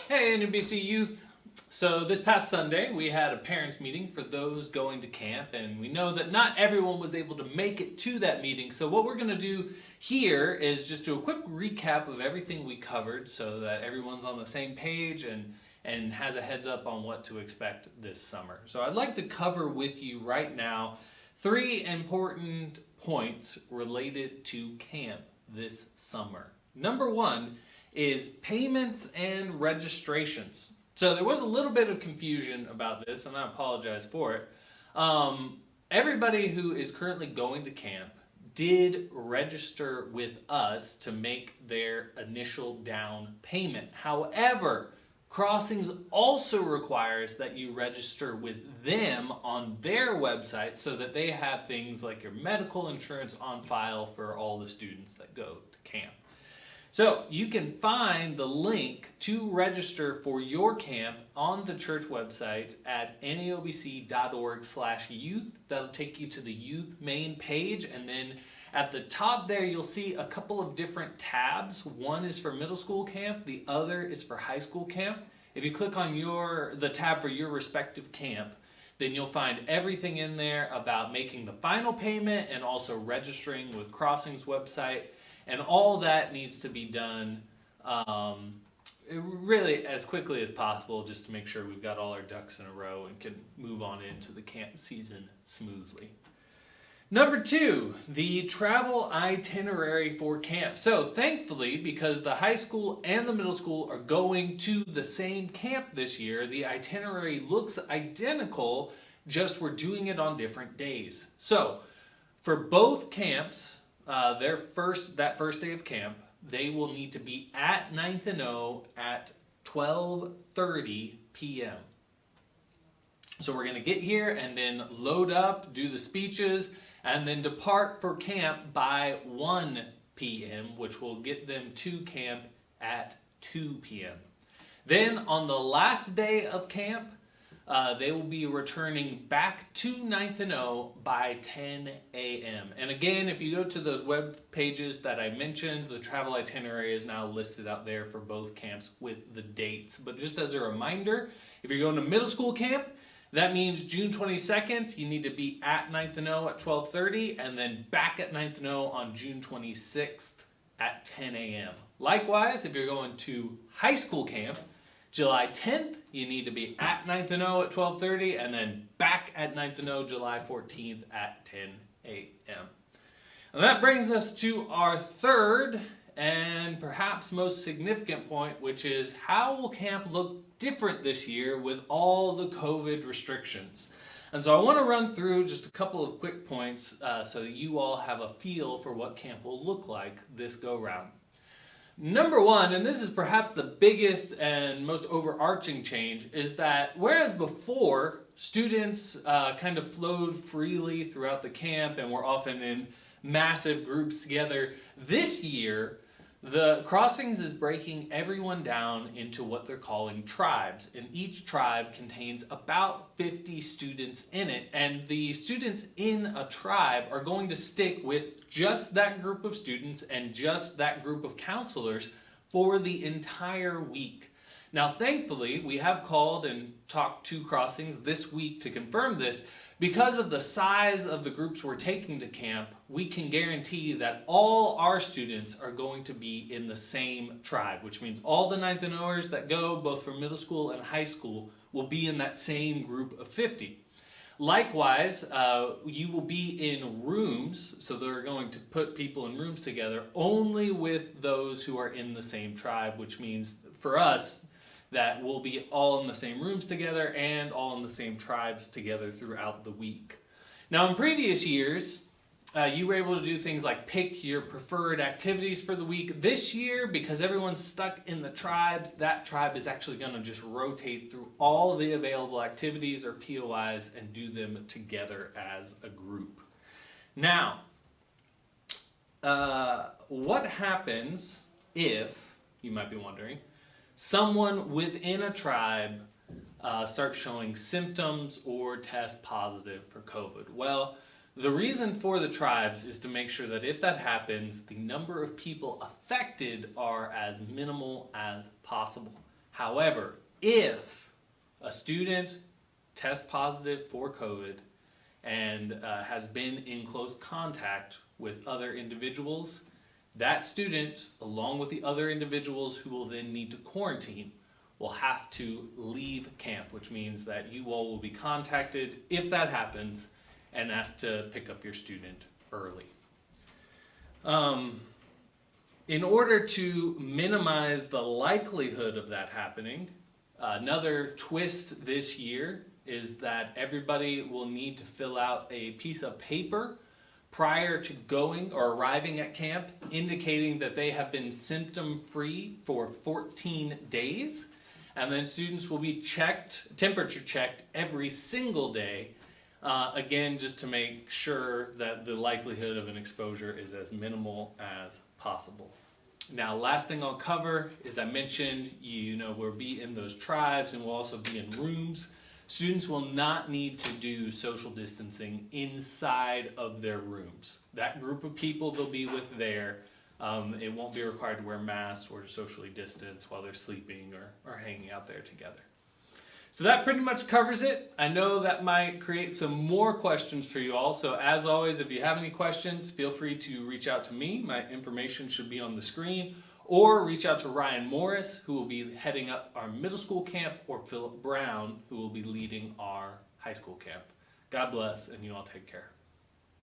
Hey NBC Youth! So this past Sunday we had a parents meeting for those going to camp, and we know that not everyone was able to make it to that meeting. So what we're going to do here is just do a quick recap of everything we covered so that everyone's on the same page and has a heads up on what to expect this summer. So I'd like to cover with you right now 3 important points related to camp this summer. Number 1 is payments and registrations. So there was a little bit of confusion about this, and I apologize for it. Everybody who is currently going to camp did register with us to make their initial down payment. However, Crossings also requires that you register with them on their website so that they have things like your medical insurance on file for all the students that go to camp. So you can find the link to register for your camp on the church website at naobc.org/youth. That'll take you to the youth main page, and then at the top there you'll see a couple of different tabs. One is for middle school camp, the other is for high school camp. If you click on the tab for your respective camp, then you'll find everything in there about making the final payment and also registering with Crossings website. And all that needs to be done really as quickly as possible, just to make sure we've got all our ducks in a row and can move on into the camp season smoothly. Number 2, the travel itinerary for camp. So thankfully, because the high school and the middle school are going to the same camp this year, the itinerary looks identical, just we're doing it on different days. So for both camps, that first day of camp, they will need to be at 9th and O at 12:30 p.m. So we're going to get here and then load up, do the speeches, and then depart for camp by 1 p.m., which will get them to camp at 2 p.m. Then on the last day of camp, they will be returning back to 9th and O by 10 a.m. And again, if you go to those web pages that I mentioned, the travel itinerary is now listed out there for both camps with the dates. But just as a reminder, if you're going to middle school camp, that means June 22nd, you need to be at 9th and O at 12:30, and then back at 9th and O on June 26th at 10 a.m. Likewise, if you're going to high school camp, July 10th, you need to be at 9th and O at 12:30, and then back at 9th and O July 14th at 10 a.m. And that brings us to our third and perhaps most significant point, which is how will camp look different this year with all the COVID restrictions? And so I want to run through just a couple of quick points so that you all have a feel for what camp will look like this go round. Number 1, and this is perhaps the biggest and most overarching change, is that whereas before students kind of flowed freely throughout the camp and were often in massive groups together, this year the Crossings is breaking everyone down into what they're calling tribes, and each tribe contains about 50 students in it, and the students in a tribe are going to stick with just that group of students and just that group of counselors for the entire week. Now, thankfully, we have called and talked to Crossings this week to confirm this. Because of the size of the groups we're taking to camp, we can guarantee that all our students are going to be in the same tribe, which means all the 9th and O'ers that go, both from middle school and high school, will be in that same group of 50. Likewise, you will be in rooms, so they're going to put people in rooms together only with those who are in the same tribe, which means for us, that we'll be all in the same rooms together and all in the same tribes together throughout the week. Now, in previous years, you were able to do things like pick your preferred activities for the week. This year, because everyone's stuck in the tribes, that tribe is actually going to just rotate through all the available activities or POIs and do them together as a group. Now, what happens if, you might be wondering, someone within a tribe starts showing symptoms or test positive for COVID? Well, the reason for the tribes is to make sure that if that happens, the number of people affected are as minimal as possible. However, if a student tests positive for COVID and has been in close contact with other individuals, that student, along with the other individuals who will then need to quarantine, will have to leave camp, which means that you all will be contacted if that happens and asked to pick up your student early. In order to minimize the likelihood of that happening, another twist this year is that everybody will need to fill out a piece of paper prior to going or arriving at camp, indicating that they have been symptom-free for 14 days. And then students will be temperature checked every single day, again, just to make sure that the likelihood of an exposure is as minimal as possible. Now, last thing I'll cover is I mentioned, we'll be in those tribes and we'll also be in rooms. Students will not need to do social distancing inside of their rooms. That group of people they'll be with there, it won't be required to wear masks or socially distance while they're sleeping or hanging out there together. So that pretty much covers it. I know that might create some more questions for you all. So as always, if you have any questions, feel free to reach out to me. My information should be on the screen. Or reach out to Ryan Morris, who will be heading up our middle school camp, or Philip Brown, who will be leading our high school camp. God bless, and you all take care.